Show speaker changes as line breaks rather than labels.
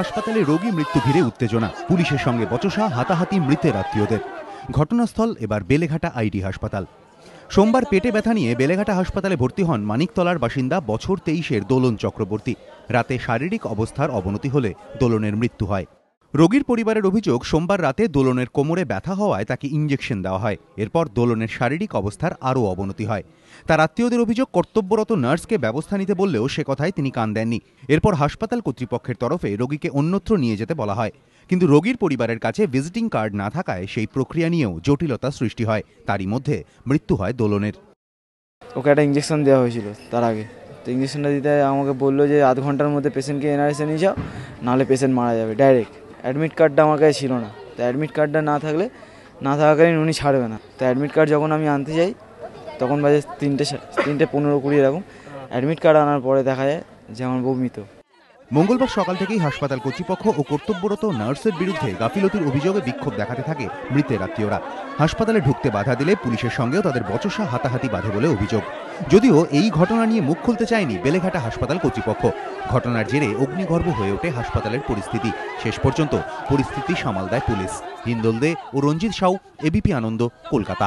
হাসপাতালে রোগী মৃত্যু ঘিরে উত্তেজনা, পুলিশের সঙ্গে বচসা, হাতাহাতি মৃতের আত্মীয়দের। ঘটনাস্থল এবার বেলেঘাটা আইডি হাসপাতাল। সোমবার পেটে ব্যথা নিয়ে বেলেঘাটা হাসপাতালে ভর্তি হন মানিকতলার বাসিন্দা বছর 23-এর দোলন চক্রবর্তী। রাতে শারীরিক অবস্থার অবনতি হলে দোলনের মৃত্যু হয়। রোগীর পরিবারের অভিযোগ, সোমবার রাতে দোলনের কোমরে ব্যথা হওয়ায় তাকে ইঞ্জেকশন দেওয়া হয়। এরপর দোলনের শারীরিক অবস্থার আরও অবনতি হয়। তার আত্মীয়দের অভিযোগ, কর্তব্যরত নার্সকে ব্যবস্থা নিতে বললেও সে কথায় তিনি কান দেননি। এরপর হাসপাতাল কর্তৃপক্ষের তরফে রোগীকে অন্যত্র নিয়ে যেতে বলা হয়, কিন্তু রোগীর পরিবারের কাছে ভিজিটিং কার্ড না থাকায় সেই প্রক্রিয়া নিয়েও জটিলতা সৃষ্টি হয়। তারই মধ্যে মৃত্যু হয় দোলনের।
ওকে একটা ইঞ্জেকশন দেওয়া হয়েছিল তার আগে, তো ইঞ্জেকশনটা দিতে আমাকে বললো যে আধ ঘন্টার মধ্যে পেশেন্টকে এনআরএসে নিয়ে যাও, নাহলে পেশেন্ট মারা যাবে ডাইরেক্ট। অ্যাডমিট কার্ডটা আমার কাছে ছিল না, তো অ্যাডমিট কার্ডটা না থাকাকালীন উনি ছাড়বে না। তো অ্যাডমিট কার্ড যখন আমি আনতে যাই তখন বাজে 3:15-20 এরকম। অ্যাডমিট কার্ড আনার পরে দেখা যায় যে আমার বউ মৃত।
মঙ্গলবার সকাল থেকেই হাসপাতাল কর্তৃপক্ষ ও কর্তব্যরত নার্সের বিরুদ্ধে গাফিলতির অভিযোগে বিক্ষোভ দেখাতে থাকে মৃতের আত্মীয়রা। হাসপাতালে ঢুকতে বাধা দিলে পুলিশের সঙ্গেও তাদের বচসা, হাতাহাতি বাধে বলে অভিযোগ। যদিও এই ঘটনা নিয়ে মুখ খুলতে চায়নি বেলেঘাটা হাসপাতাল কর্তৃপক্ষ। ঘটনার জেরে অগ্নিগর্ভ হয়ে ওঠে হাসপাতালের পরিস্থিতি। শেষ পর্যন্ত পরিস্থিতি সামাল দেয় পুলিশ। হিন্দল দে ও রঞ্জিত সাউ, এবিপি আনন্দ, কলকাতা।